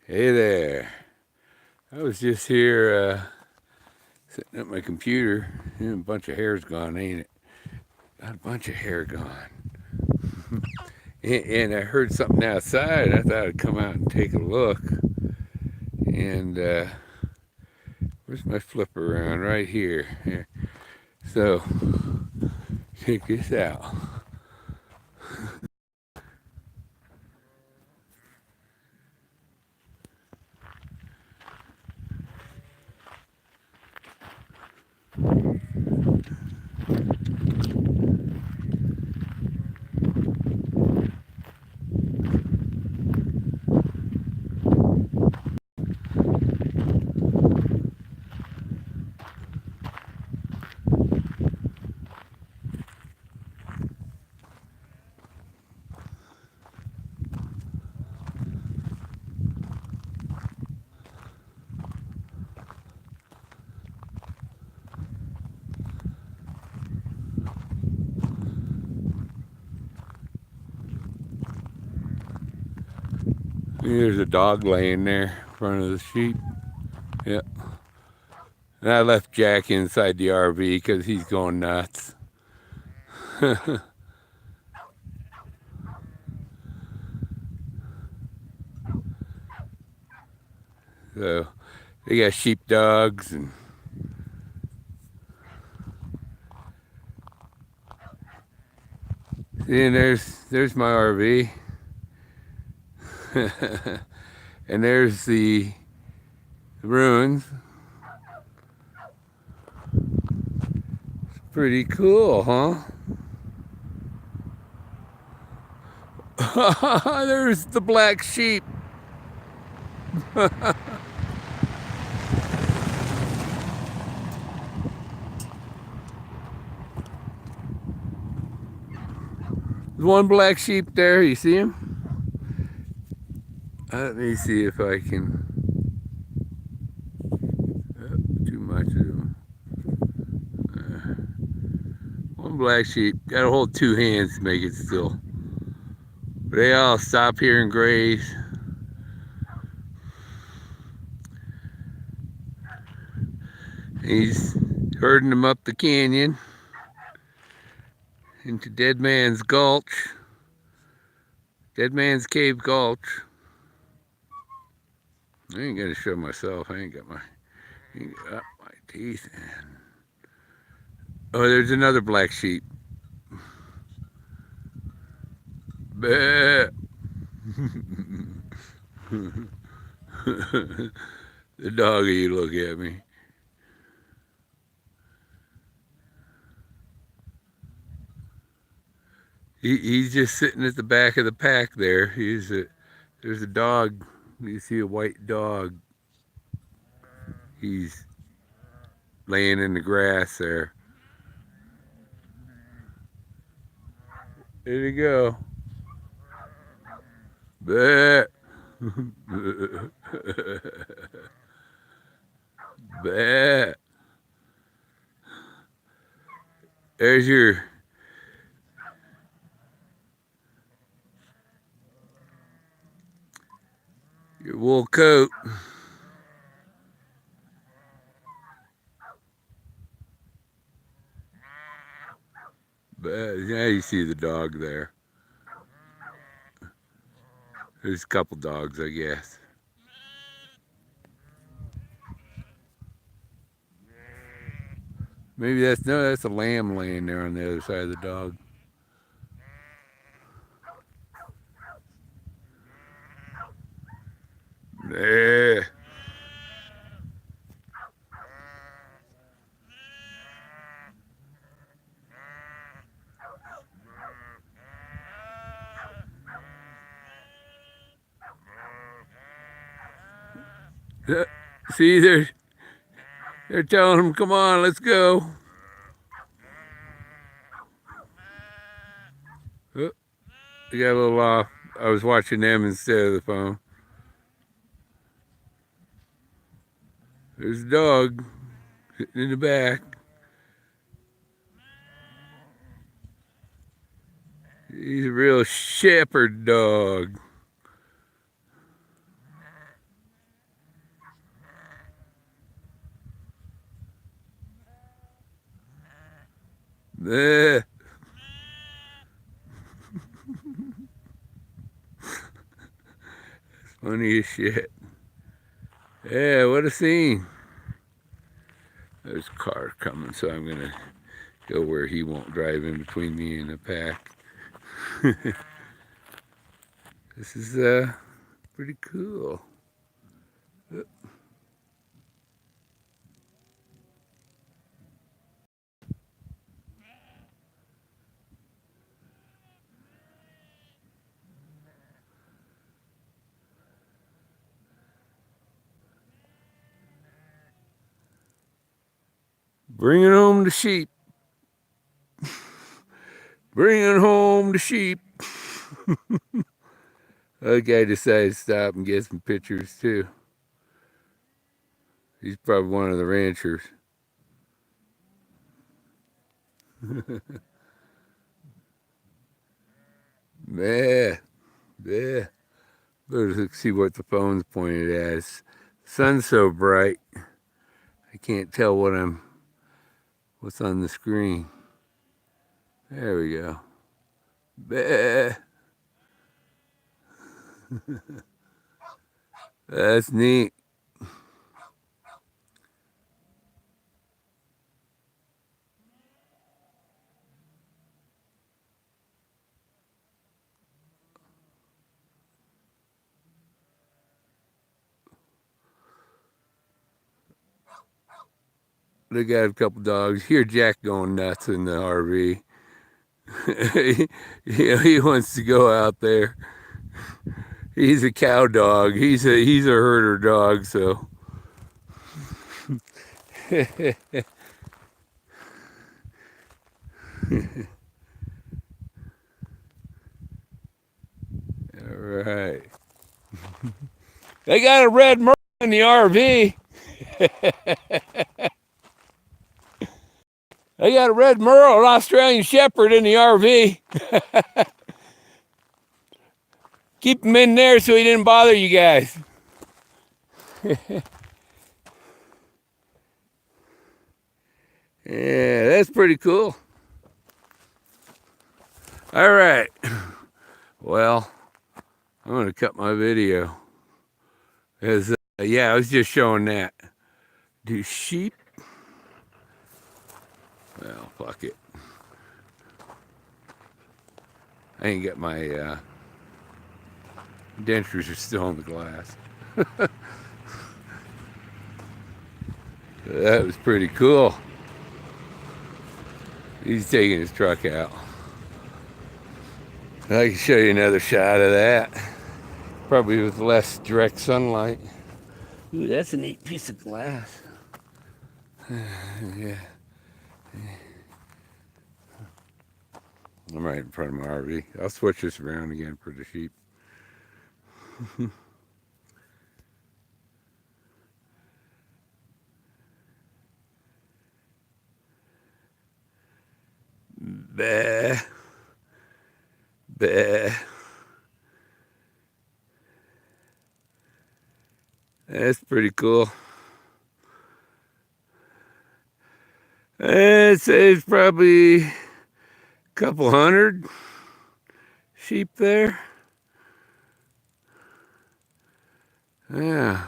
Hey there. I was just here sitting at my computer. A bunch of hair's gone, ain't it? Got a bunch of hair gone. And I heard something outside. I thought I'd come out and take a look. And where's my flipper around? Right here. Here. So, check this out. There's a dog laying there in front of the sheep. Yep. And I left Jack inside the RV because he's going nuts. So they got sheep dogs and see, and there's my RV. And there's the ruins. It's pretty cool, huh? There's the black sheep. There's one black sheep there. You see him? Let me see if I can. Too much of them. One black sheep. Got to hold two hands to make it still. But they all stop here and graze. He's herding them up the canyon into Dead Man's Gulch. Dead Man's Cave Gulch. I ain't gonna show myself. I ain't got my teeth. Oh, there's another black sheep. Bah. The doggy look at me. He's just sitting at the back of the pack there. There's a dog. You see a white dog. He's laying in the grass there. There you go. Bah. Bah. There's your wool coat. But now you see the dog there. There's a couple dogs, I guess. Maybe that's a lamb laying there on the other side of the dog. Yeah. See, they're telling him, "Come on, let's go." Oh, they got a little off. I was watching them instead of the phone. There's a dog sitting in the back. He's a real shepherd dog. Eh, funny as shit. Yeah, what a scene. There's a car coming, so I'm gonna go where he won't drive in between me and the pack. This is pretty cool. Bringing home the sheep. Bringing home the sheep. The guy decided to stop and get some pictures too. He's probably one of the ranchers. Yeah, yeah. Let's see what the phone's pointed at. The sun's so bright, I can't tell what's on the screen. There we go. Bah. That's neat. They got a couple dogs. Hear Jack going nuts in the RV. he wants to go out there. He's a cow dog. He's a herder dog, so. All right. They got a red merle in the RV. They got a red merle, an Australian shepherd in the RV. Keep him in there so he didn't bother you guys. Yeah, that's pretty cool. All right. Well, I'm going to cut my video. Yeah, I was just showing that. Do sheep? Well, fuck it. I ain't got my dentures are still in the glass. That was pretty cool. He's taking his truck out. I can show you another shot of that. Probably with less direct sunlight. Ooh, that's a neat piece of glass. Yeah. I'm right in front of my RV. I'll switch this around again for the sheep. Bah. Bah. That's pretty cool. It's probably a couple hundred sheep there. Yeah.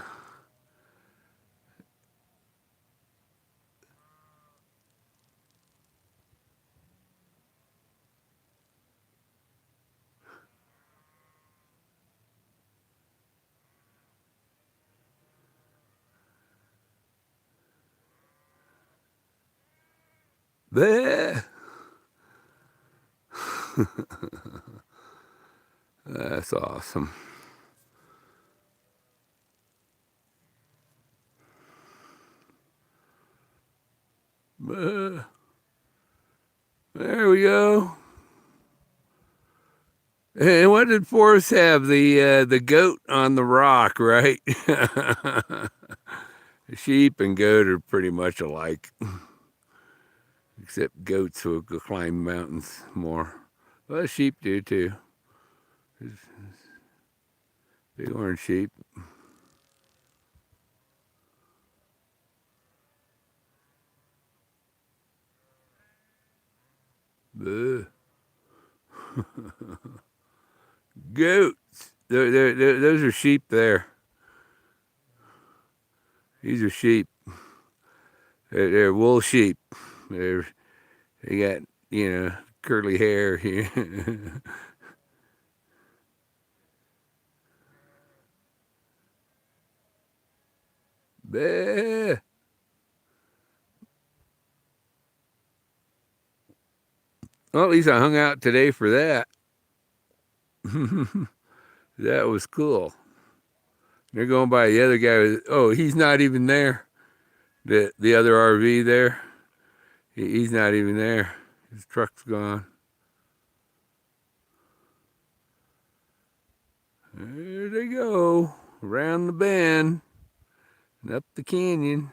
Bah. That's awesome. Bah. There we go. And what did Forrest have? The goat on the rock, right? Sheep and goat are pretty much alike, except goats will go climb mountains more. Well, sheep do too. Big orange sheep. Goats. Those are sheep there. These are sheep. They're wool sheep. They got, curly hair here. Bah. Well, at least I hung out today for that. That was cool. They're going by the other guy. Oh, he's not even there. The other RV there. He's not even there. His truck's gone. There they go. Around the bend and up the canyon.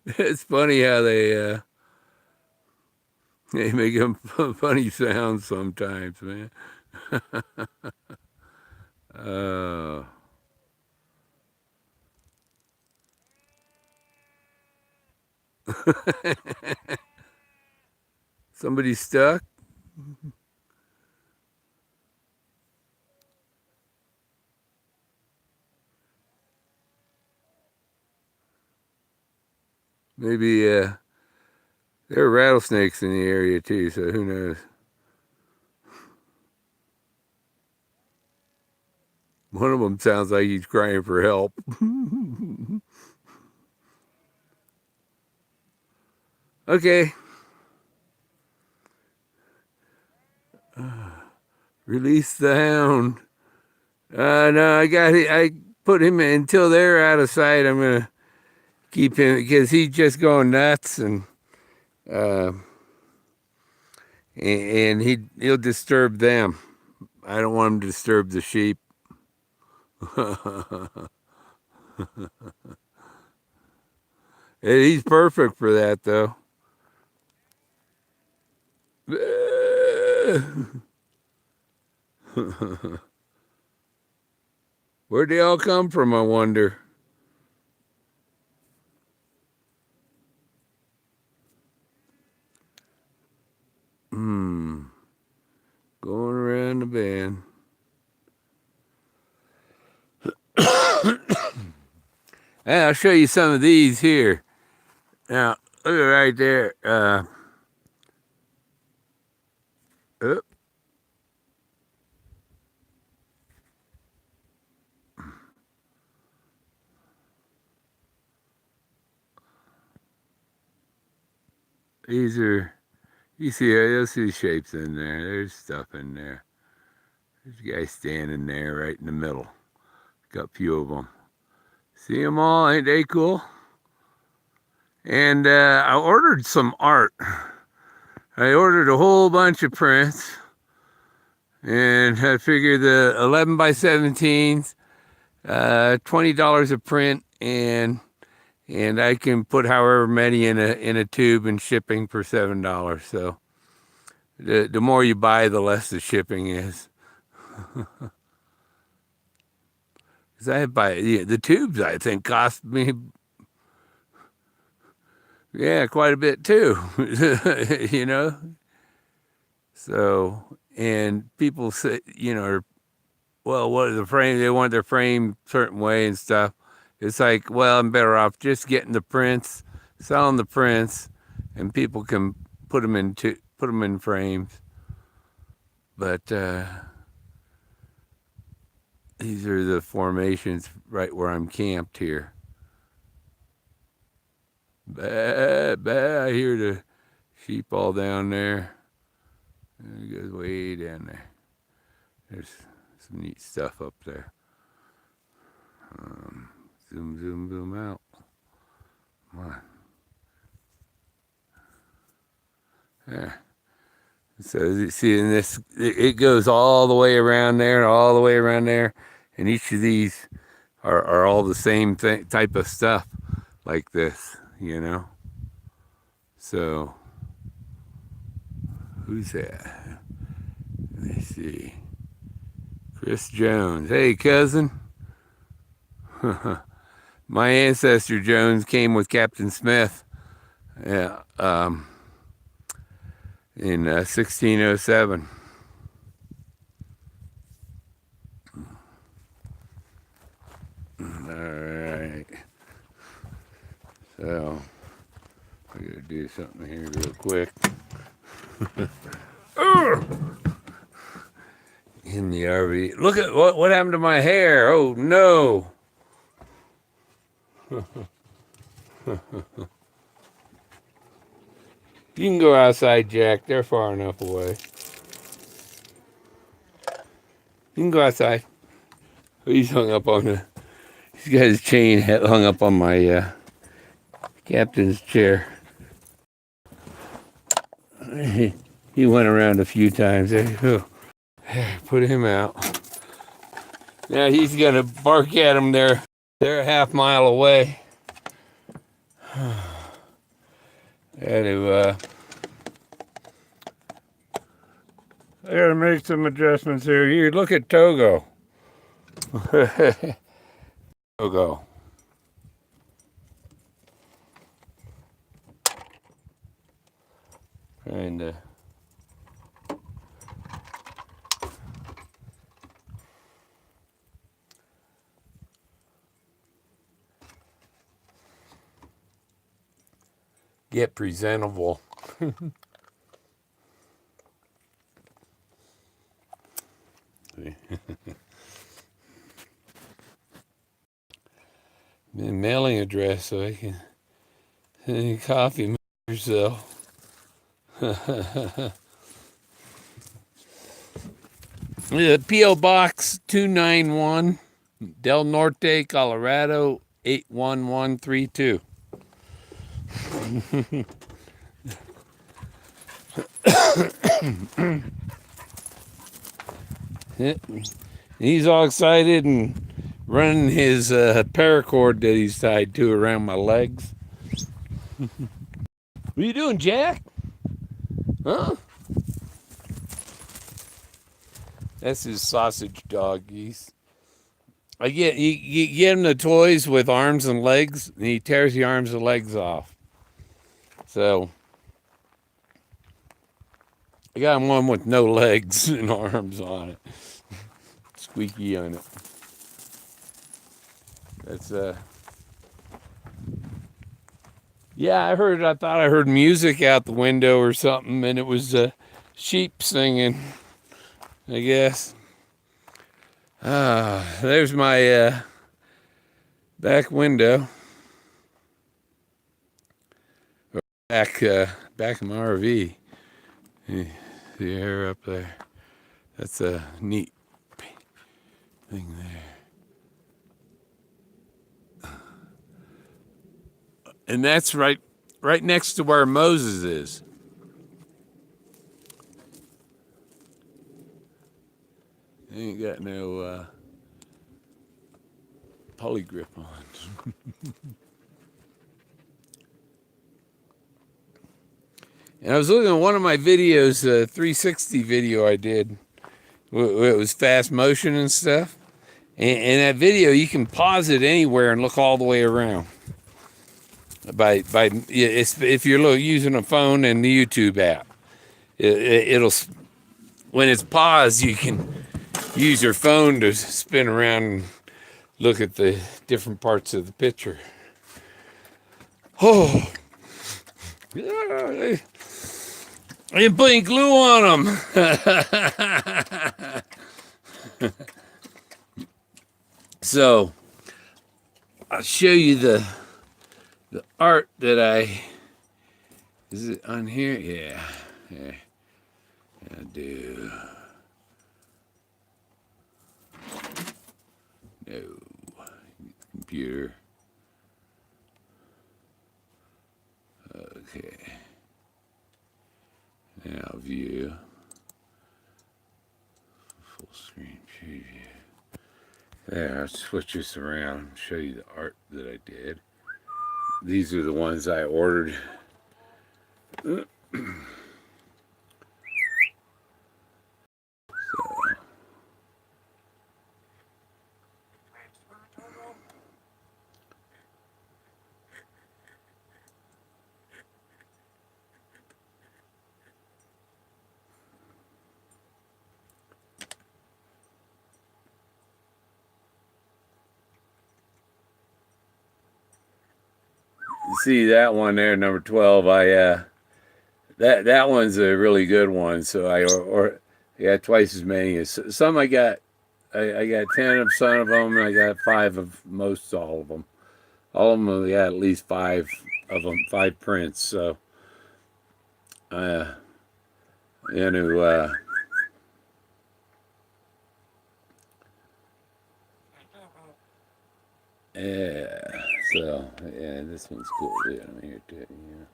It's funny how they make them funny sounds sometimes, man. Oh. Somebody stuck? Maybe there are rattlesnakes in the area too, so who knows? One of them sounds like he's crying for help. Okay. Release the hound. No, I put him until they're out of sight. I'm gonna keep him because he's just going nuts uh, and he'll disturb them. I don't want him to disturb the sheep. He's perfect for that, though. Where'd they all come from, I wonder? Going around the bend. I'll show you some of these here. Now, look right there. Oh. These are, you'll see shapes in there. There's stuff in there. There's a guy standing there right in the middle. Got a few of them. See them all? Ain't they cool? And I ordered some art. I ordered a whole bunch of prints. And I figured the 11 by 17s, $20 a print, and I can put however many in a tube and shipping for $7. So the more you buy, the less the shipping is. Because I buy the tubes, I think, cost me quite a bit too. So, and people say, well, what is the frame? They want their frame certain way and stuff. It's like, well, I'm better off just getting the prints, selling the prints, and people can put them in frames. But these are the formations right where I'm camped here. Bah, bah, I hear the sheep all down there. It goes way down there. There's some neat stuff up there. Zoom, zoom, zoom out. Come on. There. So you see in this, it goes all the way around there, all the way around there. And each of these are all the same type of stuff like this, So, who's that? Let me see. Chris Jones. Hey, cousin. My ancestor Jones came with Captain Smith. Yeah. in 1607. All right. So I gotta do something here real quick. In the RV. Look at what happened to my hair. Oh no. You can go outside, Jack. They're far enough away. You can go outside. He's hung up on the. He's got his chain hung up on my captain's chair. He went around a few times. Put him out. Now he's gonna bark at him there. They're a half-mile away. Anyway, I gotta make some adjustments here. Here, look at Togo. Togo. Trying to. Get presentable. Mailing address so I can send you coffee yourself. P.O. Box 291, Del Norte, Colorado 81132. He's all excited and running his paracord that he's tied to around my legs. What are you doing, Jack? Huh? That's his sausage dog. You get him the toys with arms and legs, and he tears the arms and legs off. So I got him one with no legs and arms on it. Squeaky on it. That's yeah, I thought I heard music out the window or something, and it was sheep singing, I guess. There's my back window. Back of my RV. See the air up there. That's a neat thing there. And that's right next to where Moses is. He ain't got no poly grip on. And I was looking at one of my videos, a 360 video I did. It was fast motion and stuff. And that video, you can pause it anywhere and look all the way around. If you're using a phone and the YouTube app, it'll when it's paused, you can use your phone to spin around and look at the different parts of the picture. Oh, I ain't putting glue on them. So I'll show you the art that is it on here? Yeah. I do. No. Computer. Okay. Now view. Full screen preview. There, I'll switch this around and show you the art that I did. These are the ones I ordered. see that one there, number 12. That one's a really good one. So I got twice as many as some. I got 10 of some of them, and I got 5 of most all of them. All of them, got at least 5 of them, 5 prints. So, you know, yeah. So, yeah, this one's cool. Yeah, I'm here too. You know,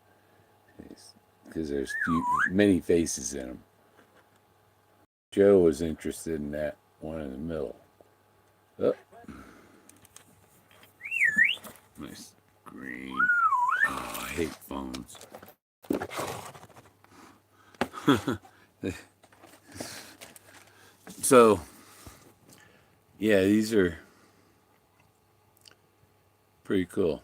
because there's many faces in them. Joe was interested in that one in the middle. Oh, nice green. Oh, I hate phones. So, yeah, these are pretty cool.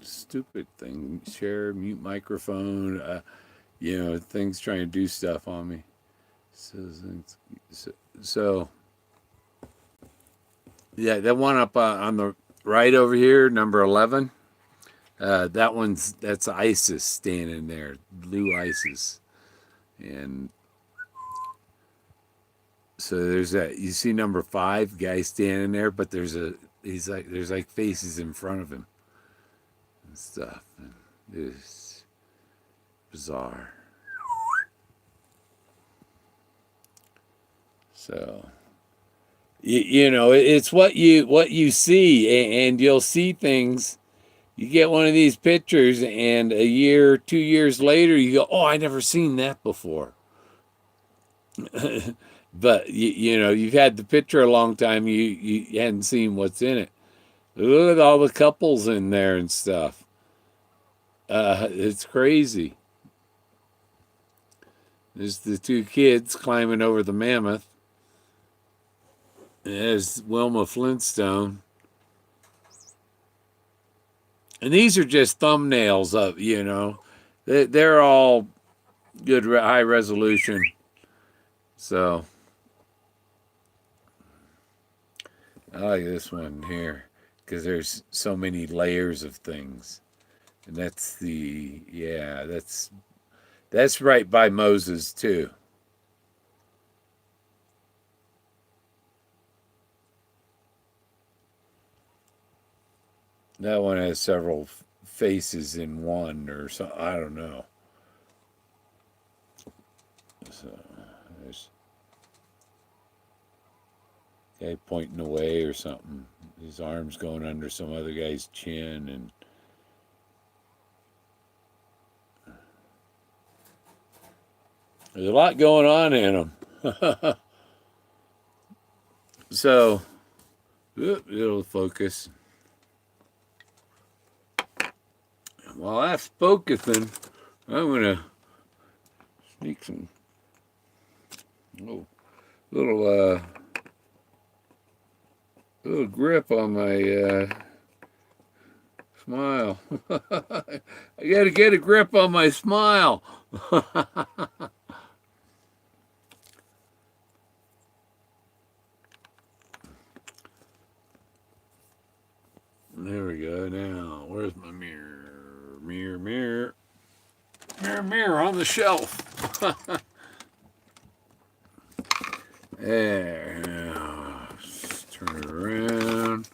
Stupid thing. Share mute microphone. You know, things trying to do stuff on me. So yeah, that one up on the right over here, number 11. That's ISIS standing there, blue ISIS, and so there's that. You see number 5 guy standing there, but there's like faces in front of him and stuff. And it's bizarre. So you know, it's what you see, and you'll see things. You get one of these pictures, and a year, 2 years later, you go, "Oh, I never seen that before." But you know, you've had the picture a long time. You hadn't seen what's in it. Look at all the couples in there and stuff. It's crazy. There's the 2 kids climbing over the mammoth. There's Wilma Flintstone. And these are just thumbnails of, you know, they're all good, high resolution. So I like this one here because there's so many layers of things. And that's right by Moses too. That one has several faces in one or so. I don't know. So there's a guy pointing away or something. His arms going under some other guy's chin, and there's a lot going on in them. So it'll focus. While that's focusing, I'm gonna sneak some little grip on my smile. I gotta get a grip on my smile. There we go. Now, where's my mirror? Mirror on the shelf. There. Now, turn it around.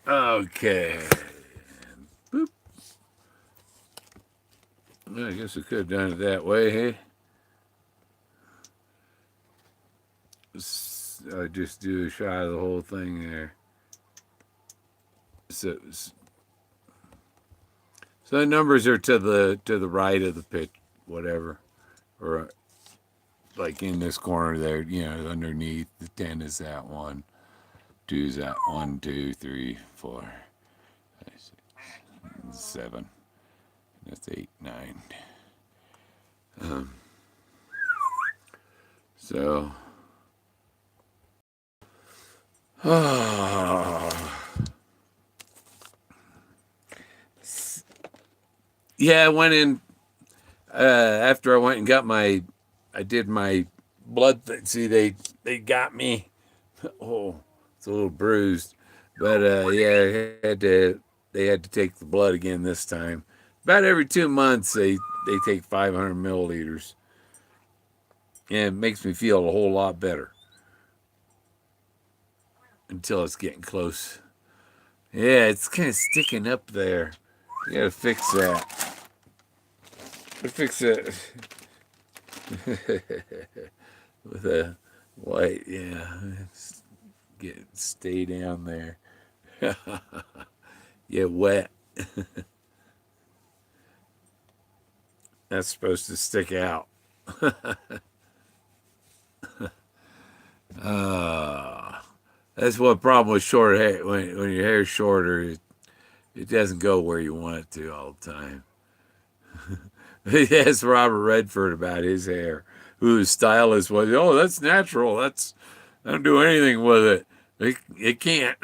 Okay. Boop. Well, I guess I could have done it that way, hey? I just do a shot of the whole thing there. So the numbers are to the right of the pitch, whatever, or like in this corner there, you know, underneath the 10 is that one, 2 is that 1, 2, 3, 4, 5, 6, 7. That's 8, 9. So. Yeah, I went in after I went and got I did my blood thing. See, they got me. Oh, it's a little bruised, But yeah, they had to take the blood again this time. About every 2 months, they take 500 milliliters, and it makes me feel a whole lot better until it's getting close. Yeah, it's kind of sticking up there. You gotta fix that. Fix that with a white. Yeah, stay down there. Get wet. That's supposed to stick out. Uh, that's one problem with short hair. When your hair's shorter, it doesn't go where you want it to all the time. He asked Robert Redford about his hair, whose stylist was, oh, that's natural. I don't do anything with it. It can't.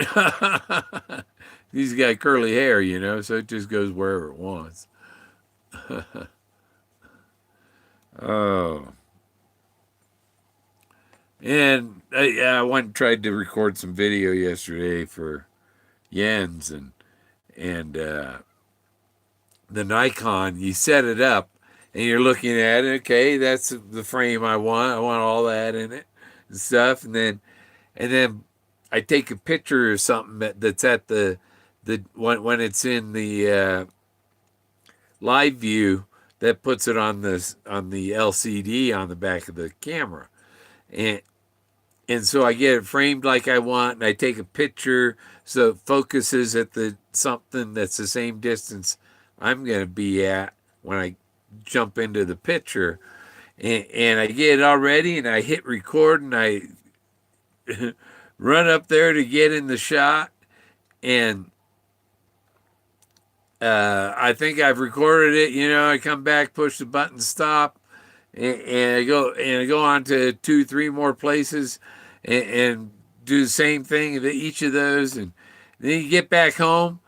He's got curly hair, so it just goes wherever it wants. Oh. And I went and tried to record some video yesterday for Jens, and the Nikon. You set it up, and you're looking at it. Okay, that's the frame I want. I want all that in it and stuff. And then I take a picture of something that's at the when it's in the live view, that puts it on the LCD on the back of the camera, and so I get it framed like I want, and I take a picture so it focuses at the something that's the same distance I'm going to be at when I jump into the picture, and I get it all ready, and I hit record, and I run up there to get in the shot, and I think I've recorded it. I come back, push the button, stop, and I go on to 2, 3 more places, and do the same thing to each of those, and then you get back home,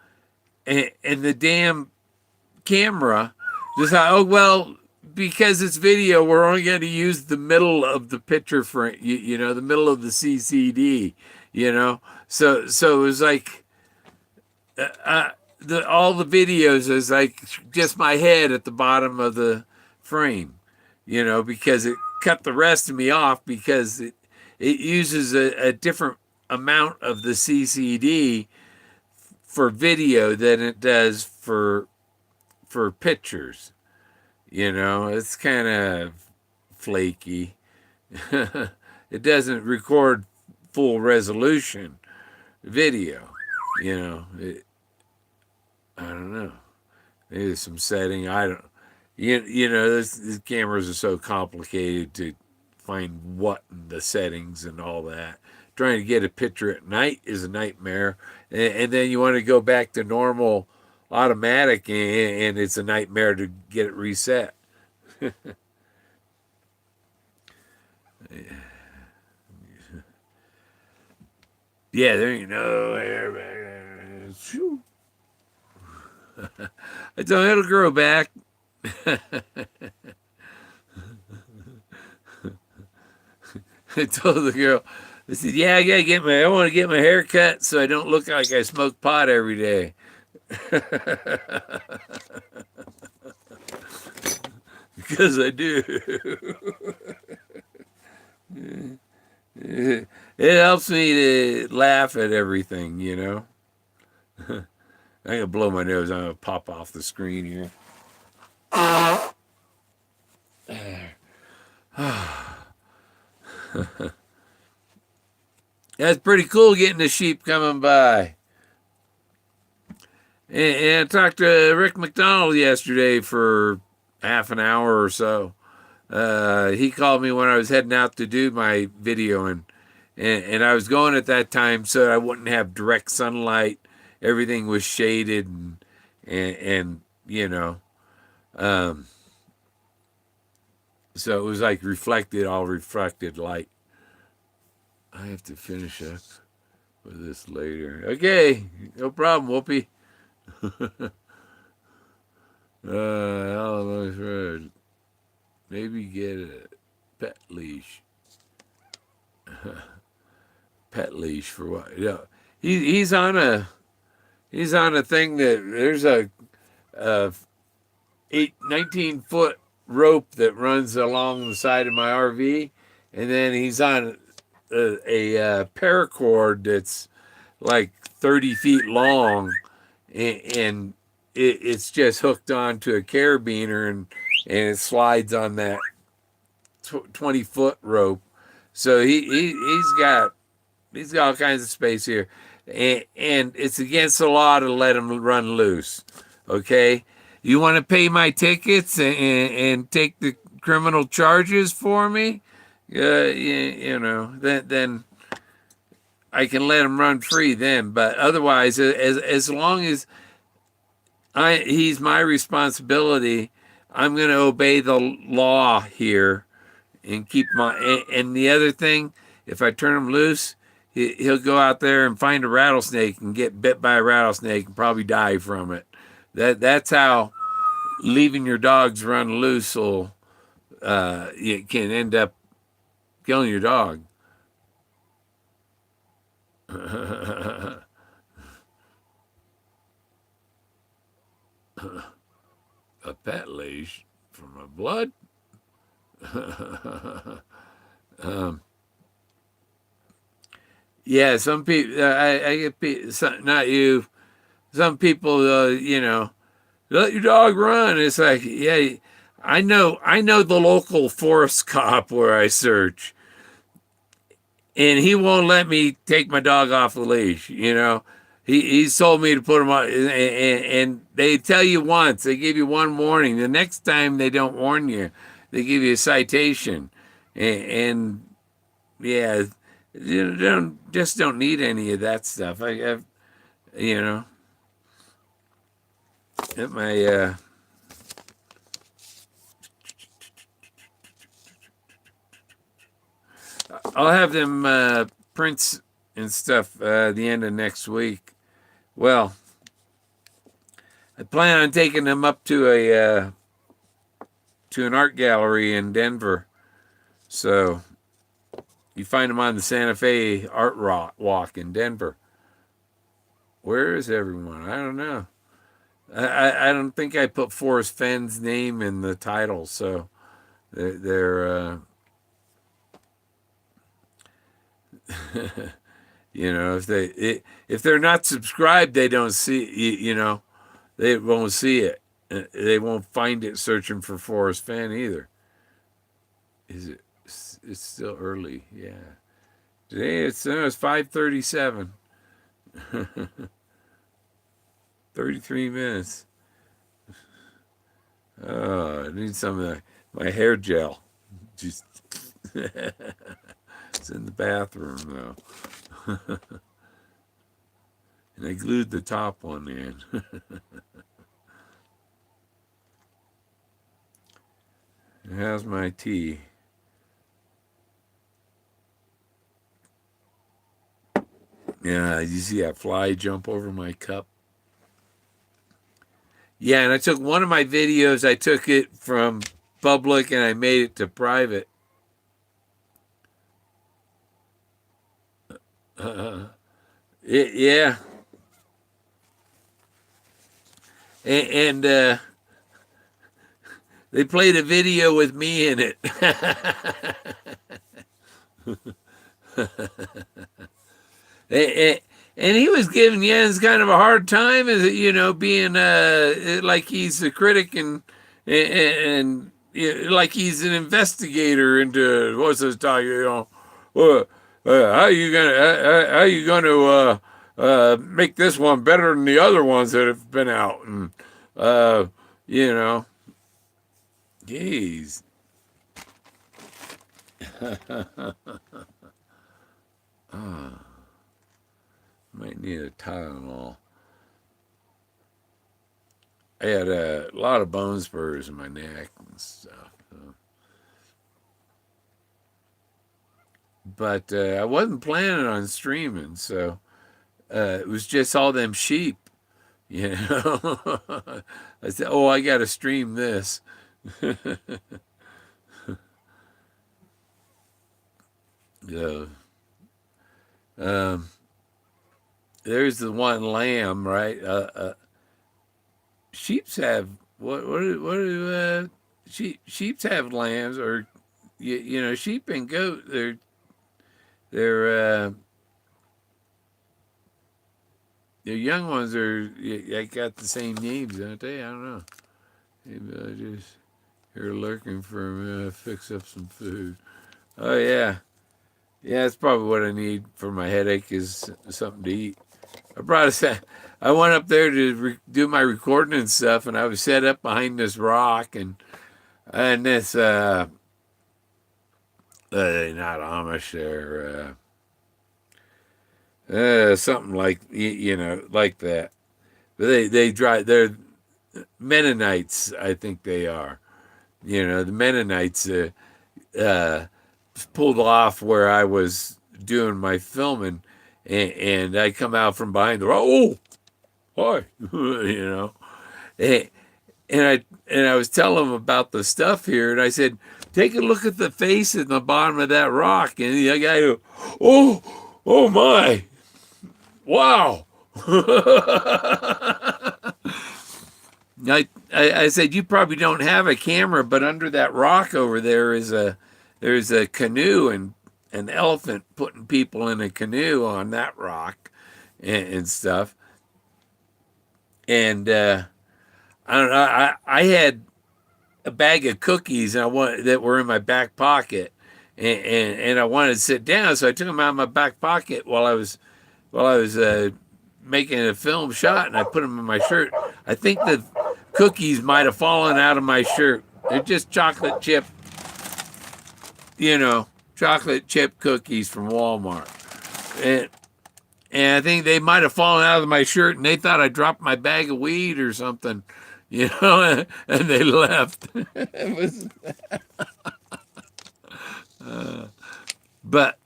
and the damn camera just oh well, because it's video, we're only going to use the middle of the picture frame, the middle of the CCD, so it was like all the videos is like just my head at the bottom of the frame, because it cut the rest of me off, because it uses a different amount of the CCD for video than it does for pictures. It's kind of flaky. It doesn't record full resolution video. I don't know. Maybe there's some setting. I don't. These cameras are so complicated to find what in the settings and all that. Trying to get a picture at night is a nightmare, and then you want to go back to normal automatic, and it's a nightmare to get it reset. Yeah, there you know. I told him it'll grow back. I told the girl, I said, yeah, I want to get my hair cut so I don't look like I smoke pot every day. Because I do. It helps me to laugh at everything, I'm going to blow my nose. I'm going to pop off the screen here. That's pretty cool getting the sheep coming by. And I talked to Rick McDonald yesterday for half an hour or so. He called me when I was heading out to do my video, and I was going at that time so I wouldn't have direct sunlight. Everything was shaded, and so it was like all reflected light. I have to finish up with this later. Okay, no problem, Whoopi. Alamos Road. Maybe get a pet leash. Pet leash for what? he's on a thing that there's a 19-foot rope that runs along the side of my RV, and then he's on a paracord that's like 30 feet long, and it's just hooked onto a carabiner, and it slides on that 20-foot rope. So he's got all kinds of space here, and it's against the law to let him run loose. Okay, you want to pay my tickets and take the criminal charges for me? Then I can let him run free then. But otherwise, as long as he's my responsibility, I'm going to obey the law here and keep my. And the other thing, if I turn him loose, he'll go out there and find a rattlesnake and get bit by a rattlesnake and probably die from it. That's how leaving your dogs run loose will you can end up killing your dog. A pet leash from a blood. Yeah, some people. I get not you. Some people, let your dog run. It's like, yeah, I know the local forest cop where I search, and he won't let me take my dog off the leash. He's told me to put him on, and they tell you once, they give you one warning. The next time they don't warn you, they give you a citation, and yeah, you don't need any of that stuff. I've at my I'll have them prints and stuff the end of next week. Well, I plan on taking them up to an art gallery in Denver. So you find them on the Santa Fe Art Walk in Denver. Where is everyone? I don't know. I don't think I put Forrest Fenn's name in the title, so they're if they're not subscribed, they don't see they won't see it. They won't find it searching for Forrest Fenn either. Is it? It's still early. Yeah. Today it's 5:37. 33 minutes. Oh, I need some of my hair gel. Just it's in the bathroom though. And I glued the top one in. How's my tea? Yeah, you see that fly jump over my cup? Yeah, and I took one of my videos, I took it from public and I made it to private. Yeah. And they played a video with me in it. And he was giving Jens kind of a hard time, as being like he's a critic and like he's an investigator into what's this talk. How you gonna make this one better than the other ones that have been out? And geez. Might need a Tylenol. I had a lot of bone spurs in my neck and stuff. But I wasn't planning on streaming, so it was just all them sheep, I said, oh, I got to stream this. So, there's the one lamb, right? Sheep's have sheep's have lambs, or you know, sheep and goat. They're their young ones are, they got the same names, don't they? I don't know. Maybe I just here lurking for a minute, fix up some food. Oh yeah, yeah. That's probably what I need for my headache is something to eat. I brought a. I went up there to do my recording and stuff, and I was set up behind this rock and this not Amish, they're something like you know like that. But they drive. They're Mennonites, I think they are. You know, the Mennonites uh, pulled off where I was doing my filming, and I come out from behind the rock. Oh, hi, you know, and, and I was telling them about the stuff here, and I said, take a look at the face in the bottom of that rock, and the guy go, oh my, wow. I said, you probably don't have a camera, but under that rock over there there's a canoe and an elephant putting people in a canoe on that rock and stuff. And I don't know. I had a bag of cookies that were in my back pocket, and I wanted to sit down, so I took them out of my back pocket while I was making a film shot, and I put them in my shirt. I think the cookies might have fallen out of my shirt. They're just chocolate chip, you know, chocolate chip cookies from Walmart. And, and I think they might have fallen out of my shirt, and they thought I dropped my bag of weed or something, you know, and they left. It was, but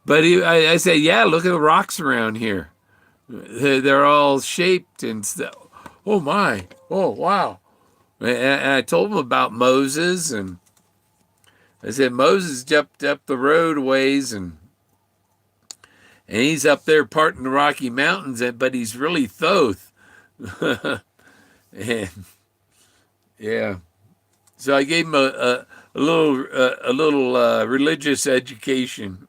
I say, yeah, look at the rocks around here. They're all shaped and stuff. Oh my! Oh wow! And I told them about Moses, and I said Moses jumped up the roadways, and he's up there parting the Rocky Mountains, but he's really Thoth. And yeah, so I gave him a little religious education,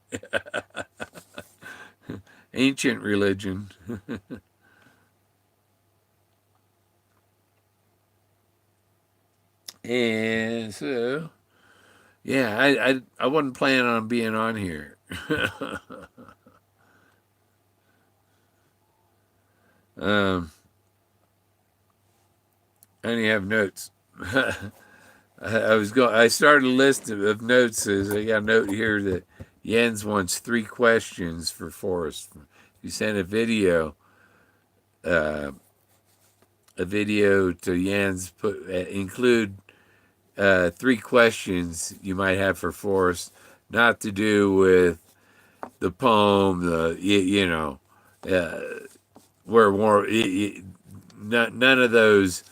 ancient religion. And so, yeah, I wasn't planning on being on here. um, I only have notes. I was going. I started a list of notes. As I got a note here that Jens wants 3 questions for Forrest. You sent uh, a video to Jens. Include 3 questions you might have for Forrest, not to do with the poem. You know, where more. None of those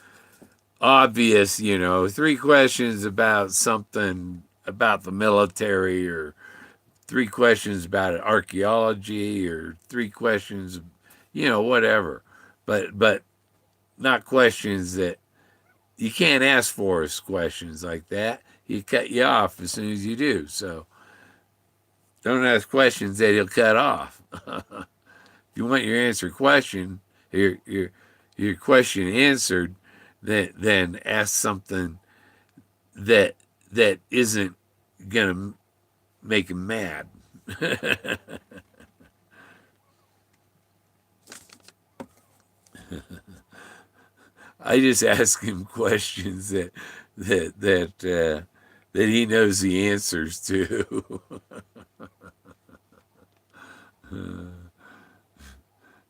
obvious, you know, 3 questions about something about the military, or 3 questions about archaeology, or 3 questions, you know, whatever. But not questions that you can't ask for us questions like that. He cut you off as soon as you do. So don't ask questions that he'll cut off. If you want your answer question, your question answered, then ask something that isn't gonna make him mad. I just ask him questions that he knows the answers to.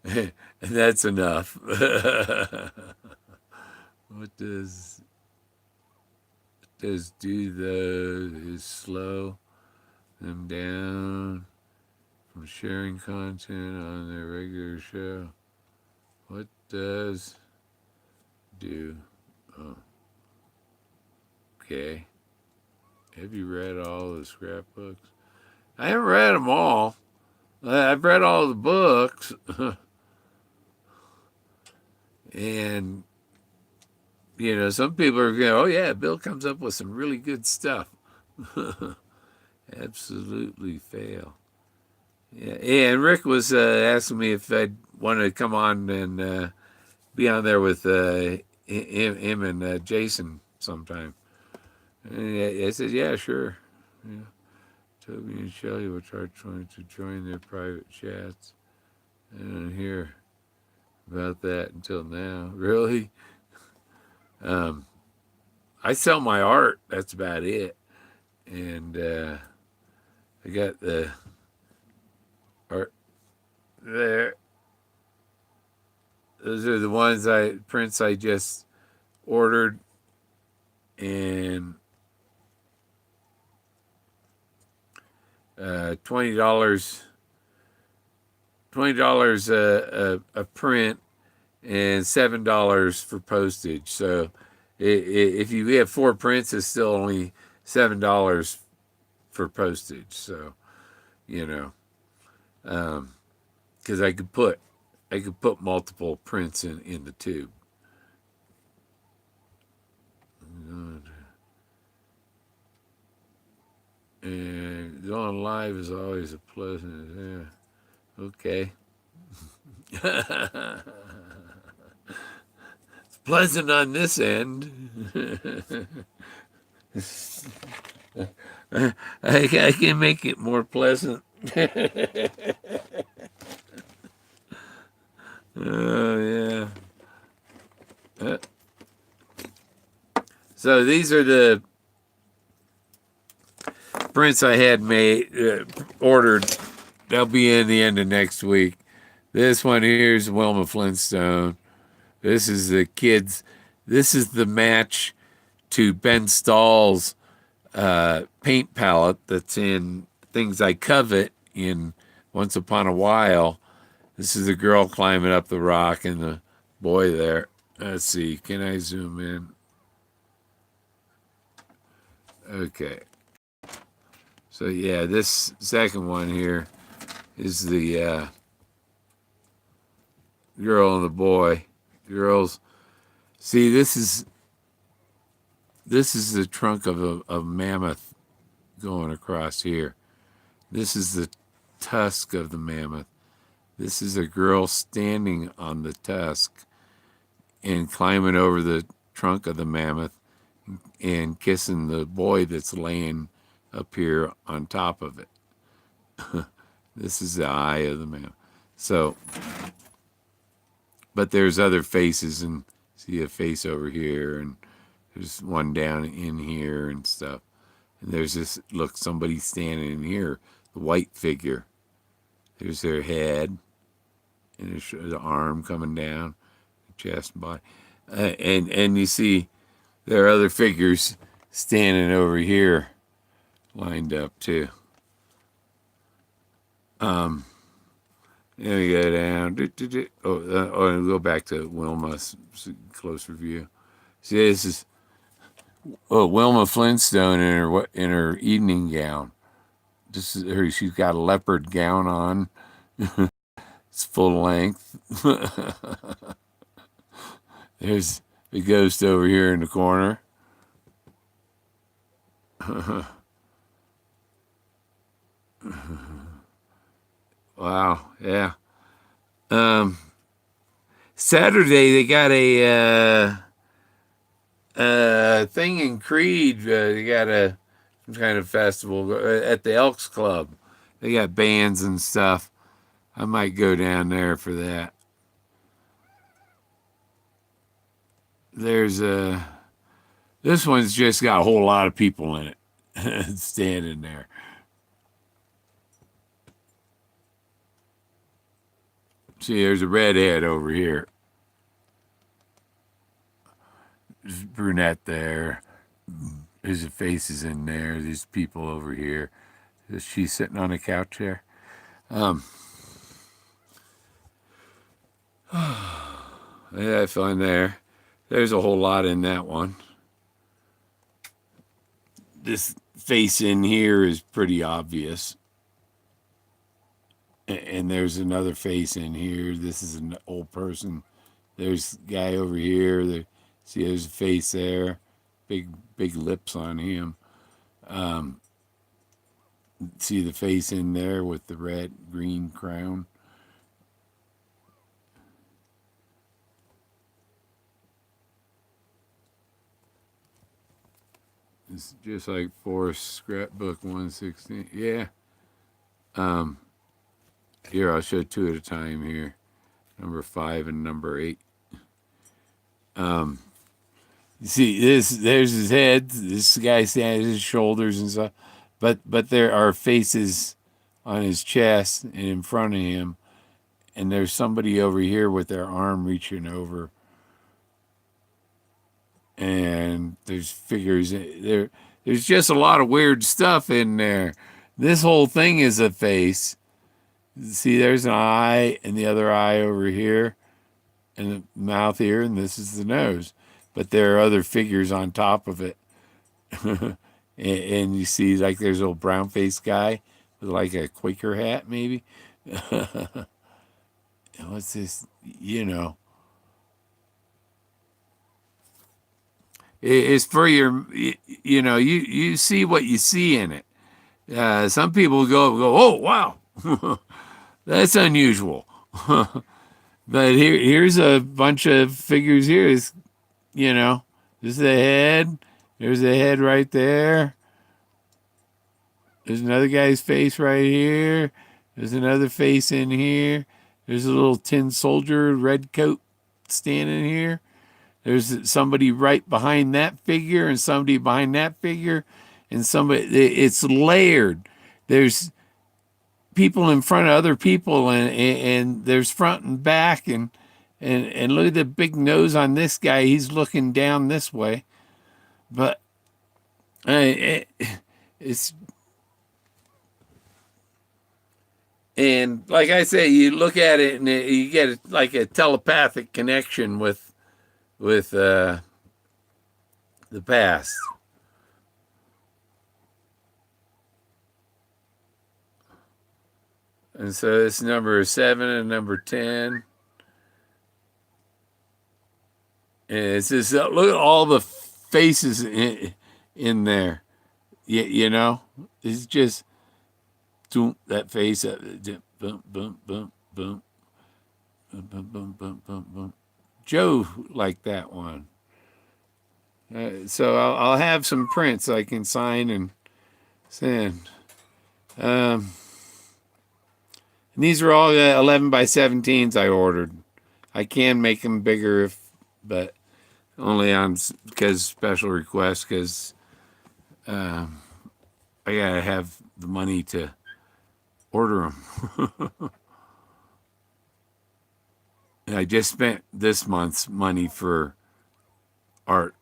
And that's enough. What does do though is slow them down from sharing content on their regular show. What does do? Oh, okay. Have you read all the scrapbooks? I haven't read them all. I've read all the books. And, some people are going, oh, yeah, Bill comes up with some really good stuff. Absolutely fail. Yeah, and Rick was asking me if I'd want to come on and be on there with him and Jason sometime. And I said, yeah, sure. Yeah. Toby and Shelly will try trying to join their private chats. I don't hear about that until now. Really? Um, I sell my art. That's about it. And I got the art there. Those are the prints I just ordered, and $20 a print, and $7 for postage. So if you have 4 prints, it's still only $7 for postage. So because I could put multiple prints in the tube. And going live is always a pleasant. Yeah. Okay. It's pleasant on this end. I can make it more pleasant. Oh, yeah. So these are the prints I had ordered. They'll be in the end of next week. This one here is Wilma Flintstone. This is the kids. This is the match to Ben Stahl's paint palette that's in Things I Covet in Once Upon a While. This is the girl climbing up the rock and the boy there. Let's see. Can I zoom in? Okay. So yeah, this second one here is the girl and the boy. Girls. See, this is the trunk of a mammoth going across here. This is the tusk of the mammoth. This is a girl standing on the tusk and climbing over the trunk of the mammoth and kissing the boy that's laying up here on top of it. This is the eye of the mammoth. So, but there's other faces, and see a face over here, and there's one down in here and stuff. And there's this, look, somebody standing in here, the white figure. There's their head, and the arm coming down, chest and body. And you see there are other figures standing over here, lined up too. Then we go down. And go back to Wilma's closer view. See, this is Wilma Flintstone in her evening gown. This is her. She's got a leopard gown on. It's full length. There's the ghost over here in the corner. Wow, yeah. Saturday they got a thing in Creed. They got some kind of festival at the Elks Club. They got bands and stuff. I might go down there for that. There's this one's just got a whole lot of people in it standing there. See, there's a redhead over here. There's brunette there. There's the faces in there. There's people over here. She's sitting on a couch there. Yeah, I find there. There's a whole lot in that one. This face in here is pretty obvious. And there's another face in here. This is an old person There's a guy over here. See, there's a face there. Big lips on him. See the face in there with the red green crown. It's just like Forest Scrapbook 116. Yeah. Here, I'll show two at a time here. Number 5 and number 8. You see, there's his head. This guy stands his shoulders and stuff. But there are faces on his chest and in front of him. And there's somebody over here with their arm reaching over. And there's figures there. There's just a lot of weird stuff in there. This whole thing is a face. See, there's an eye and the other eye over here, and the mouth here, and this is the nose. But there are other figures on top of it. and you see, like, there's a little brown faced guy with like a Quaker hat, maybe. What's this? It's for your, you see what you see in it. Some people go, oh, wow, that's unusual. But here's a bunch of figures here. This is the head. There's the head right there. There's another guy's face right here. There's another face in here. There's a little tin soldier, red coat, standing here. There's somebody right behind that figure and somebody behind that figure. And somebody, it's layered. There's people in front of other people, and there's front and back, and look at the big nose on this guy. He's looking down this way. But it's, and like I say, you look at it and you get like a telepathic connection with the past. And so it's number 7 and number 10. And it's just, look at all the faces in there. It's just that face. Boom, boom, boom, boom, boom, boom, boom, boom, boom, boom. Joe liked that one. So I'll have some prints I can sign and send. And these are all 11 by 17s I ordered. I can make them bigger, but only on because special request, because I gotta have the money to order them. And I just spent this month's money for art.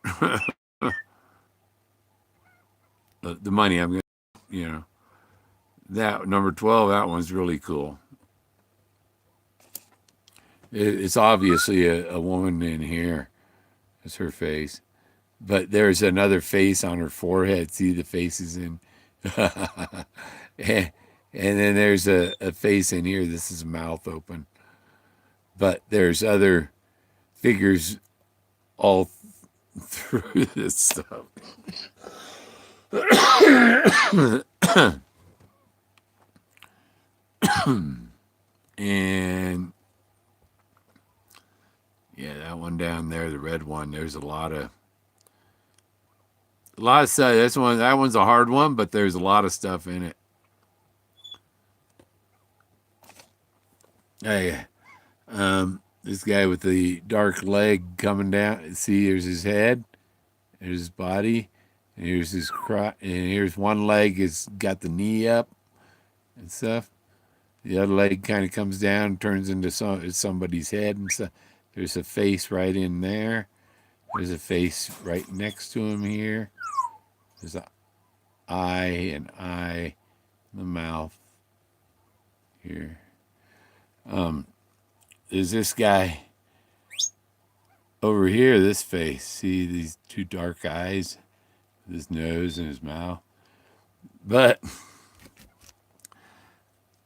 The money I'm gonna, that number 12, that one's really cool. It's obviously a woman in here. That's her face. But there's another face on her forehead. See the faces in. and then there's a face in here. This is a mouth open. But there's other figures all through this stuff. And yeah, that one down there, the red one, there's a lot of stuff. That one's a hard one, but there's a lot of stuff in it. Hey, this guy with the dark leg coming down. See, here's his head, there's his body, and here's his crotch, and here's one leg has got the knee up and stuff. The other leg kind of comes down and turns into somebody's head and stuff. There's a face right in there. There's a face right next to him here. There's an eye, the mouth here. There's this guy over here, this face. See these two dark eyes, his nose and his mouth.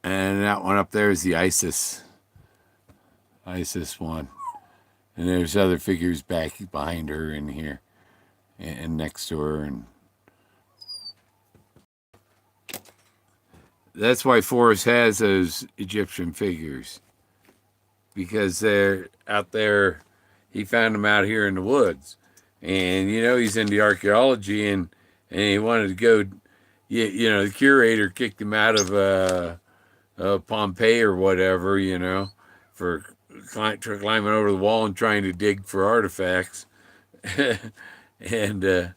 And that one up there is the ISIS one. And there's other figures back behind her in here and next to her. And that's why Forrest has those Egyptian figures, because they're out there. He found them out here in the woods, and he's into archaeology, and he wanted to go. The curator kicked him out of Pompeii or whatever, for climbing over the wall and trying to dig for artifacts. And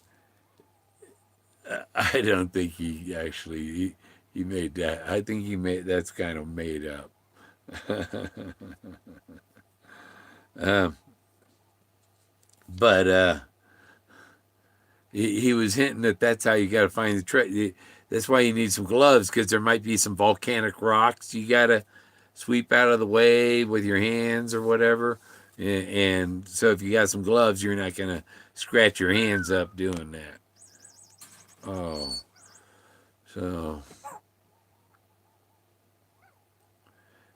I don't think he actually he made that. I think he made that's kind of made up. um, but he was hinting that that's how you got to find the treasure. That's why you need some gloves, because there might be some volcanic rocks you got to sweep out of the way with your hands or whatever. And so if you got some gloves, you're not going to scratch your hands up doing that. Oh, so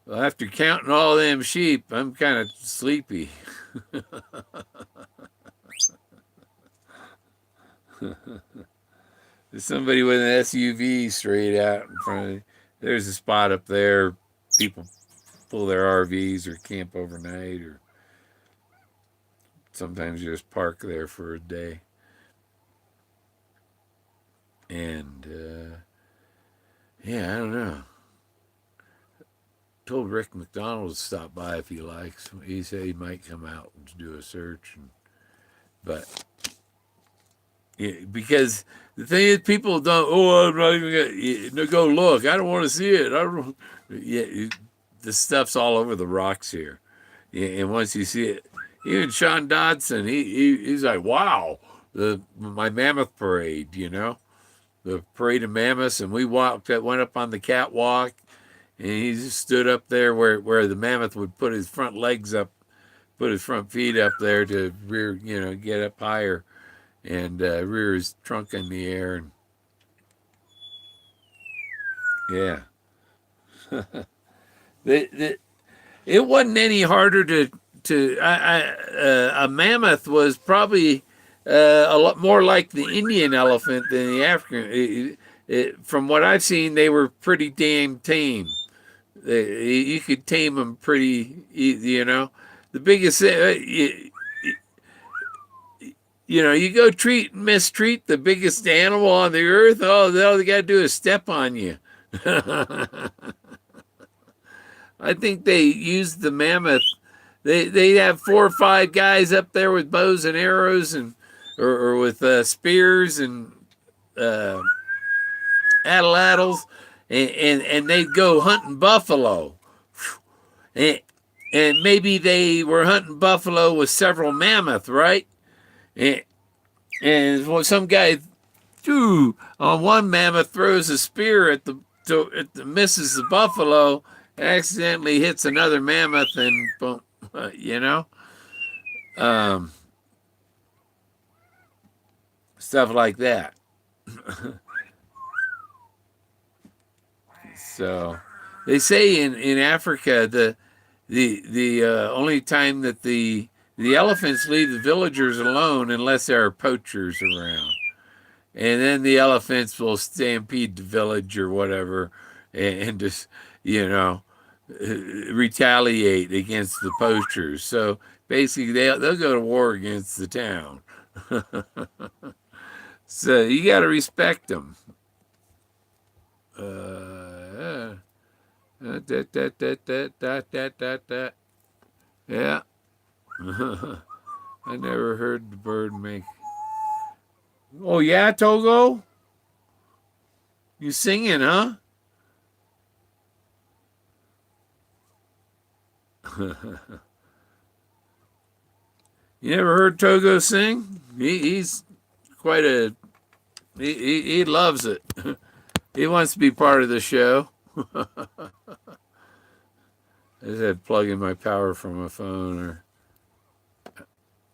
well, after counting all them sheep, I'm kind of sleepy. There's somebody with an SUV straight out in front of me. There's a spot up there. People pull their RVs or camp overnight, or sometimes you just park there for a day. And yeah, I don't know. Told Rick McDonald to stop by if he likes. He said he might come out and do a search, but yeah, because the thing is, people don't. Oh, I'm not even gonna go look. I don't want to see it. I don't. Yeah, the stuff's all over the rocks here. Yeah, and once you see it, even Sean Dodson, he's like, wow, my mammoth parade, the parade of mammoths, and we went up on the catwalk, and he just stood up there where the mammoth would put his front legs up, put his front feet up there to rear, get up higher, and rear his trunk in the air, and yeah, it wasn't any harder to a mammoth was probably a lot more like the Indian elephant than the African. From what I've seen, they were pretty damn tame. You could tame them pretty, The biggest, you go mistreat the biggest animal on the earth. Oh, all they got to do is step on you. I think they used the mammoth. They have 4 or 5 guys up there with bows and arrows or with spears and uh, atlatls, and they'd go hunting buffalo, and, and maybe they were hunting buffalo with several mammoths, right? And, and some guy on one mammoth throws a spear misses the buffalo, accidentally hits another mammoth, and boom, um, stuff like that. So they say in Africa the only time that the elephants leave the villagers alone unless there are poachers around, and then the elephants will stampede the village or whatever, and just retaliate against the poachers. So basically, they'll go to war against the town. So you got to respect them. Yeah. I never heard the bird make. Oh yeah, Togo, you singing, huh? You never heard Togo sing? He's quite a. He loves it. He wants to be part of the show. I just had to plug in my power from my phone, or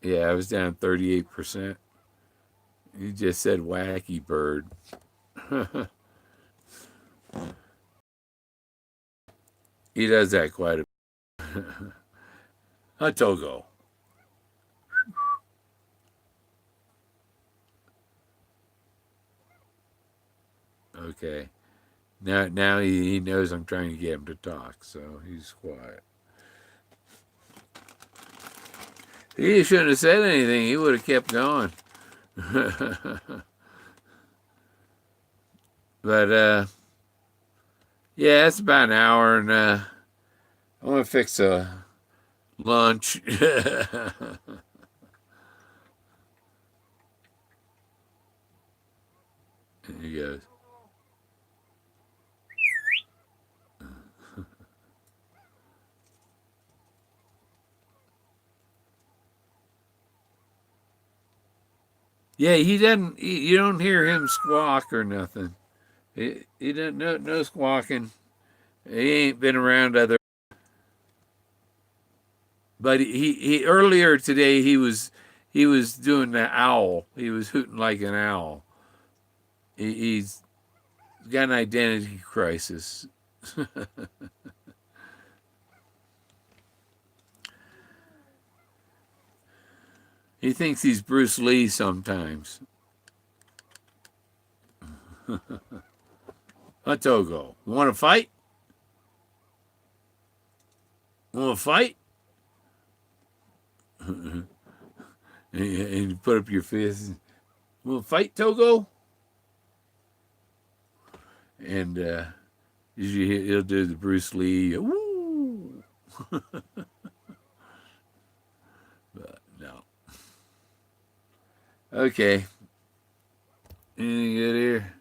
yeah, I was down 38%. You just said wacky bird. He does that quite a bit. Togo. Okay. Now he knows I'm trying to get him to talk, so he's quiet. He shouldn't have said anything. He would have kept going. But yeah, it's about an hour, and I want to fix a lunch. He goes. Yeah, he doesn't. You don't hear him squawk or nothing. He doesn't no squawking. He ain't been around other. But he earlier today he was doing the owl. He was hooting like an owl. He's got an identity crisis. He thinks he's Bruce Lee sometimes. Togo, you want to fight? Want to fight? And you put up your fist. Want to fight, Togo? And usually he'll do the Bruce Lee. Woo! But no. Okay. Anything good here?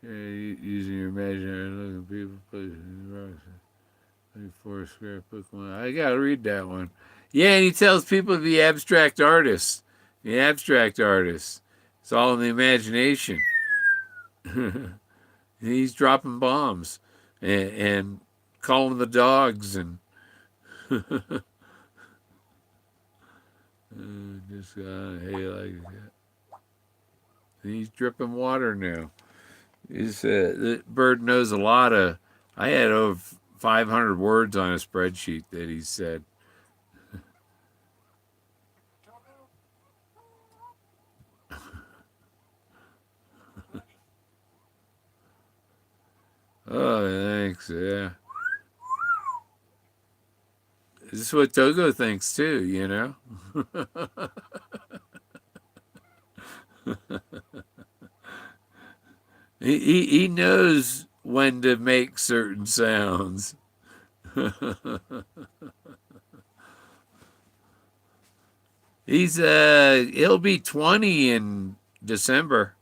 Using your imagination, looking people, places, rocks. Four scrapbook one. I gotta read that one. Yeah, and he tells people to be abstract artists. The abstract artists. It's all in the imagination. He's dropping bombs and calling the dogs and just hey like that. He's dripping water now. The bird knows a lot of. I had over 500 words on a spreadsheet that he said. Oh, thanks. Yeah. This is what Togo thinks too, you know? he knows when to make certain sounds. He'll be 20 in December.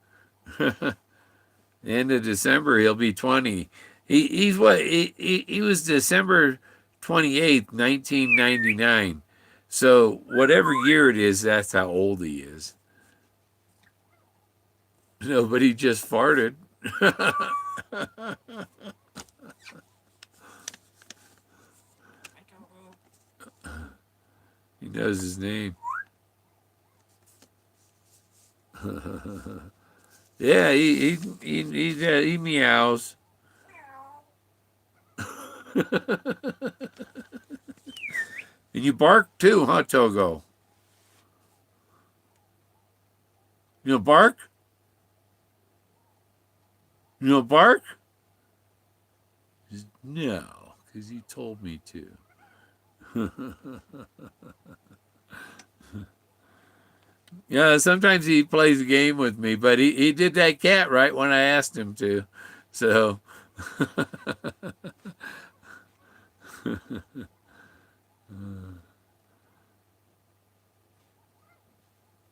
End of December he'll be 20. He's what he was December 28th, 1999. So whatever year it is, that's how old he is. No, but he just farted. He knows his name. Yeah, he meows. And you bark too, huh, Togo? You know bark? You know bark? No, because you told me to. Yeah, sometimes he plays a game with me, but he did that cat right when I asked him to. So,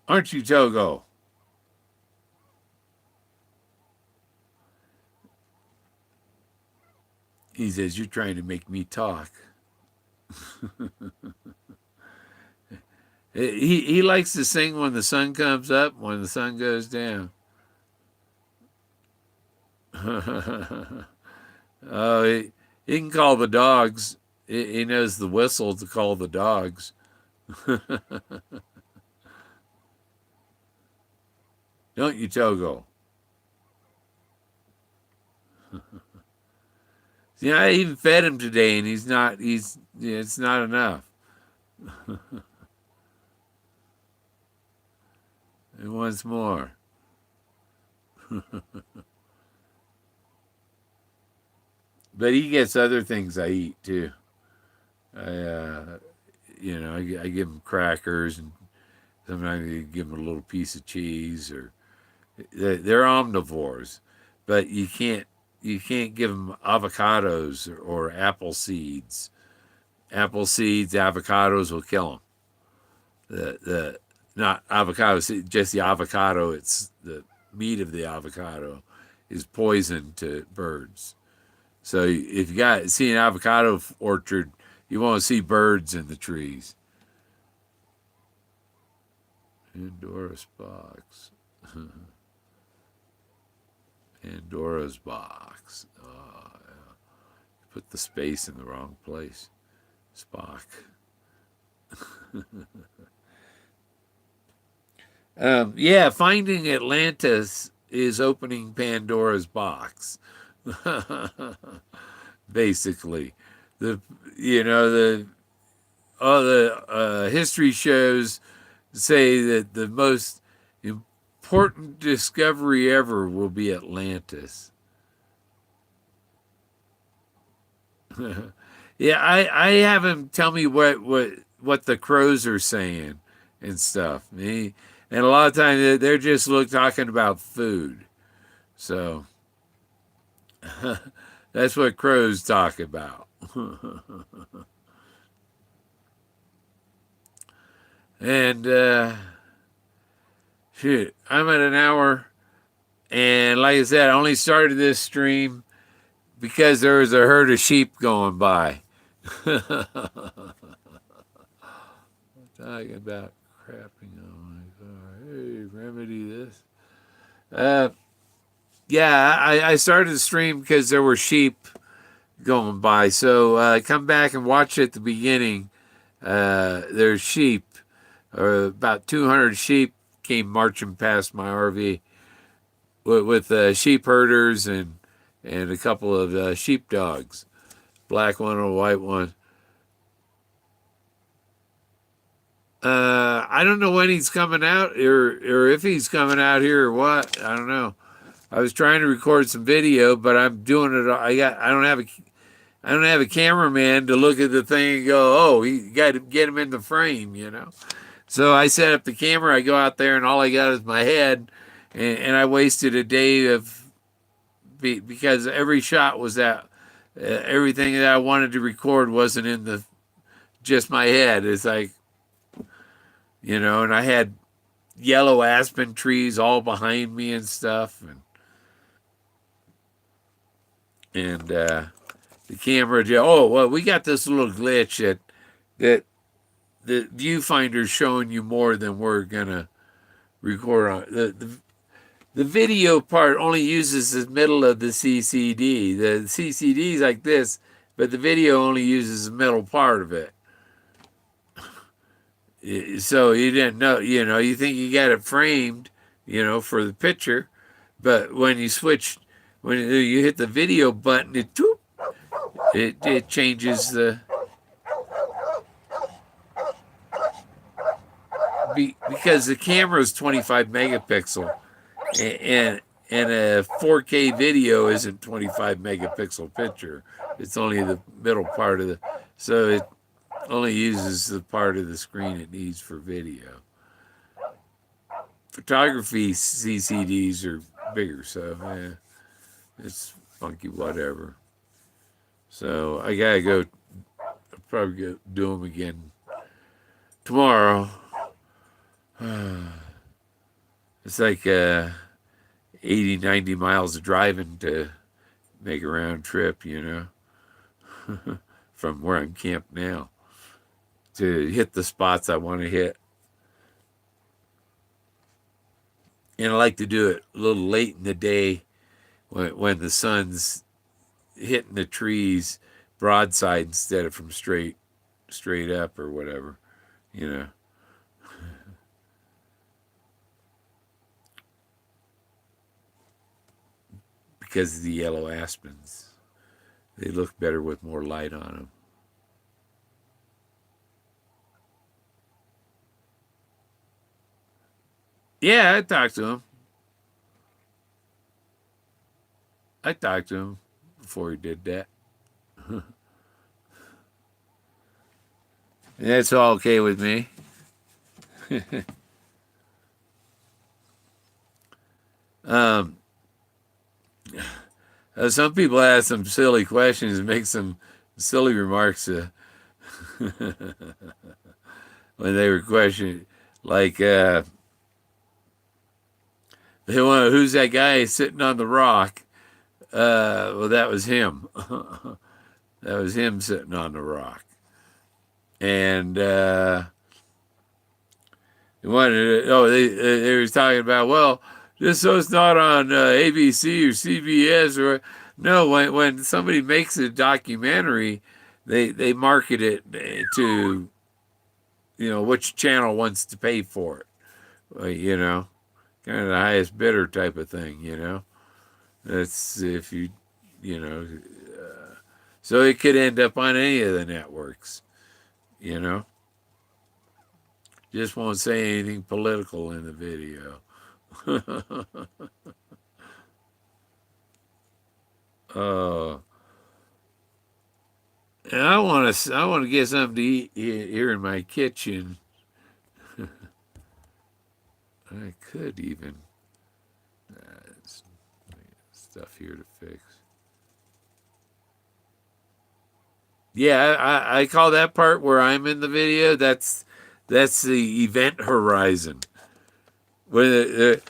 aren't you, Togo? He says, you're trying to make me talk. He likes to sing when the sun comes up, when the sun goes down. Oh, he can call the dogs. He knows the whistle to call the dogs. Don't you, Togo? See, I even fed him today, and he's not. It's not enough. And once more. But he gets other things I eat too. I give him crackers, and sometimes I give him a little piece of cheese. Or they're omnivores, but you can't give them avocados or apple seeds. Apple seeds, avocados will kill them. The not avocados, just the avocado. It's the meat of the avocado is poison to birds. So if you see an avocado orchard, you won't see birds in the trees. Pandora's box. Pandora's box. Oh, yeah. Put the space in the wrong place. Spock. Yeah, finding Atlantis is opening Pandora's box. Basically, the you know the all the history shows say that the most important discovery ever will be Atlantis. Yeah, I have him tell me what the crows are saying and stuff. And a lot of times they're just talking about food. So that's what crows talk about. And shoot, I'm at an hour, and like I said, I only started this stream because there was a herd of sheep going by. Talking about crapping on my car. Hey, remedy this. Uh, yeah, I started the stream because there were sheep going by. So come back and watch at the beginning. There's sheep. About 200 sheep came marching past my RV with sheep herders and a couple of sheep dogs, black one and a white one. I don't know when he's coming out or if he's coming out here or what. I don't know. I was trying to record some video, but I'm doing it. I don't have a cameraman to look at the thing and go, oh, he got to get him in the frame. So I set up the camera. I go out there, and all I got is my head, and I wasted a day because every shot was that everything that I wanted to record wasn't in just my head. It's like, and I had yellow aspen trees all behind me and stuff, and the camera. Oh well, we got this little glitch that the viewfinder's showing you more than we're gonna record on. The video part only uses the middle of the CCD. The CCD is like this, but the video only uses the middle part of it. So you didn't know, you think you got it framed, for the picture, but when you hit the video button, it changes because the camera is 25 megapixel, and a 4K video isn't 25 megapixel picture. It's only the middle part so it only uses the part of the screen it needs for video. Photography CCDs are bigger, so it's funky, whatever. So I gotta go. I'll probably go do them again tomorrow. It's like 80, 90 miles of driving to make a round trip, from where I'm camped now to hit the spots I want to hit. And I like to do it a little late in the day when the sun's hitting the trees broadside instead of from straight up or whatever, because of the yellow aspens. They look better with more light on them. Yeah, I talked to him. I talked to him before he did that. And that's all okay with me. um, some people ask some silly questions and make some silly remarks when they were questioned, like, who's that guy sitting on the rock? Well, that was him. That was him sitting on the rock. And they were talking about, well, just so it's not on ABC or CBS or no. When somebody makes a documentary, they market it to which channel wants to pay for it. Kind of the highest bidder type of thing. That's if you know. So it could end up on any of the networks. Just won't say anything political in the video. Oh, and I want to get something to eat here in my kitchen. I could even stuff here to fix. Yeah, I call that part where I'm in the video. That's the event horizon. When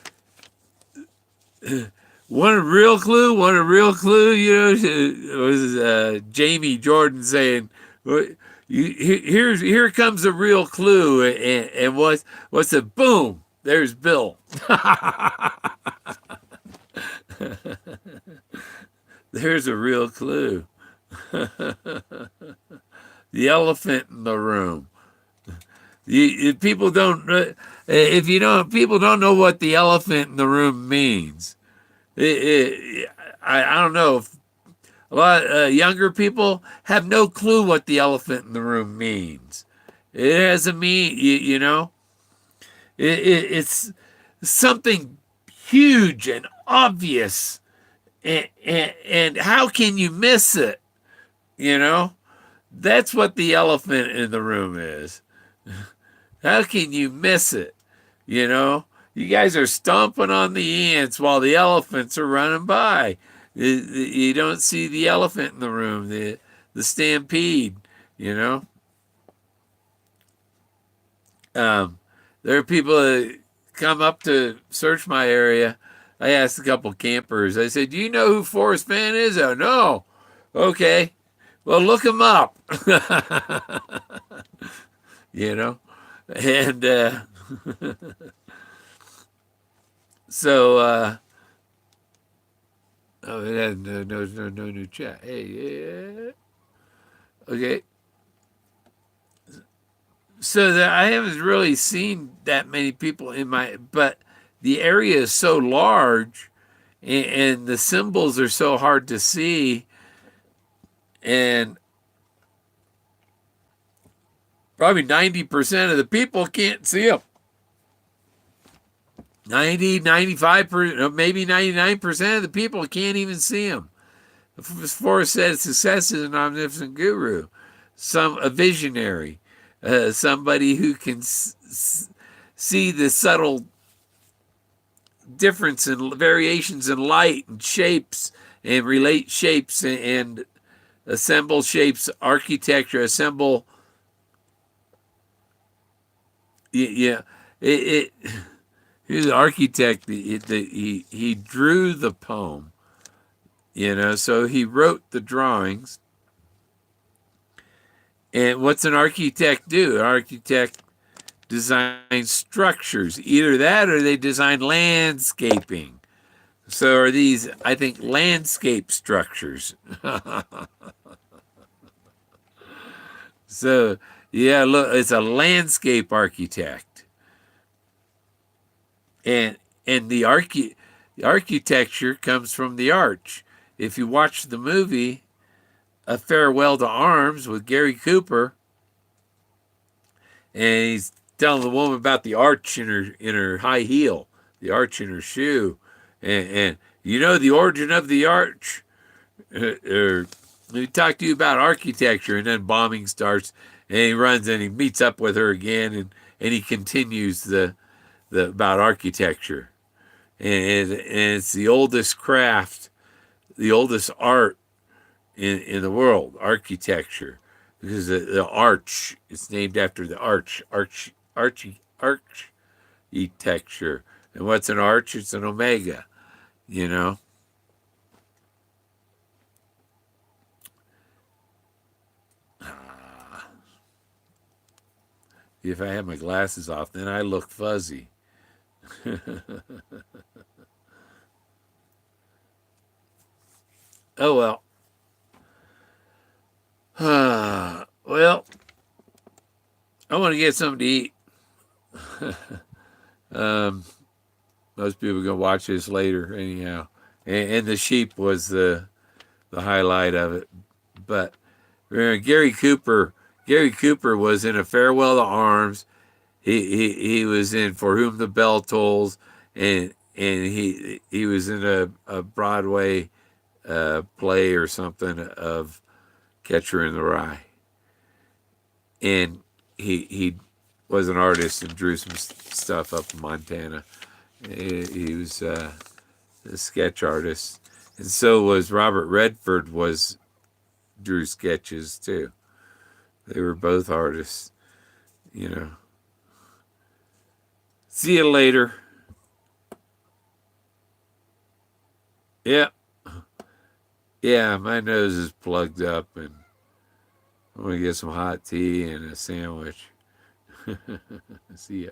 one real clue. Was Jamie Jordan saying, "Here comes a real clue," and what's it? Boom! There's Bill. There's a real clue. The elephant in the room. People don't. If you don't, people don't know what the elephant in the room means. I don't know. A lot of younger people have no clue what the elephant in the room means. It has a mean. It's something huge and obvious, and how can you miss it? That's what the elephant in the room is. How can you miss it? You guys are stomping on the ants while the elephants are running by. You don't see the elephant in the room, the stampede. There are people that come up to search my area. I asked a couple campers. I said, "Do you know who Forrest Mann is?" "Oh, no." "Okay. Well, look him up." And so, it has no new chat. Hey, yeah. Okay. So I haven't really seen that many people but the area is so large, and the symbols are so hard to see, and probably 90% of the people can't see them. 95%, maybe 99% of the people can't even see them. Forrest said success is an omnipotent guru, a visionary, somebody who can see the subtle difference and variations in light and shapes and relate shapes and assemble shapes, architecture, assemble. Yeah, he's an architect. He drew the poem, so he wrote the drawings. And what's an architect do? An architect designs structures. Either that or they design landscaping. So are these, I think, landscape structures. So, yeah, look, it's a landscape architect. And the architecture comes from the arch. If you watch the movie A Farewell to Arms with Gary Cooper, and he's telling the woman about the arch in her high heel, the arch in her shoe, And you know the origin of the arch? Or he talked to you about architecture, and then bombing starts, and he runs and he meets up with her again, and he continues the about architecture, and it's the oldest craft, the oldest art in the world, architecture, because the arch, it's named after the architecture. And what's an arch? It's an omega, you know. If I have my glasses off, then I look fuzzy. Oh well. Well, I want to get something to eat. um, Most people are gonna watch this later, anyhow. And the sheep was the highlight of it. But Gary Cooper, Gary Cooper was in A Farewell to Arms. He was in For Whom the Bell Tolls, and he was in a Broadway play or something of Catcher in the Rye, and he was an artist and drew some stuff up in Montana. He was a sketch artist, and so was Robert Redford. Was drew sketches too. They were both artists, you know. See you later. Yeah, yeah. My nose is plugged up, and I'm gonna get some hot tea and a sandwich. See ya.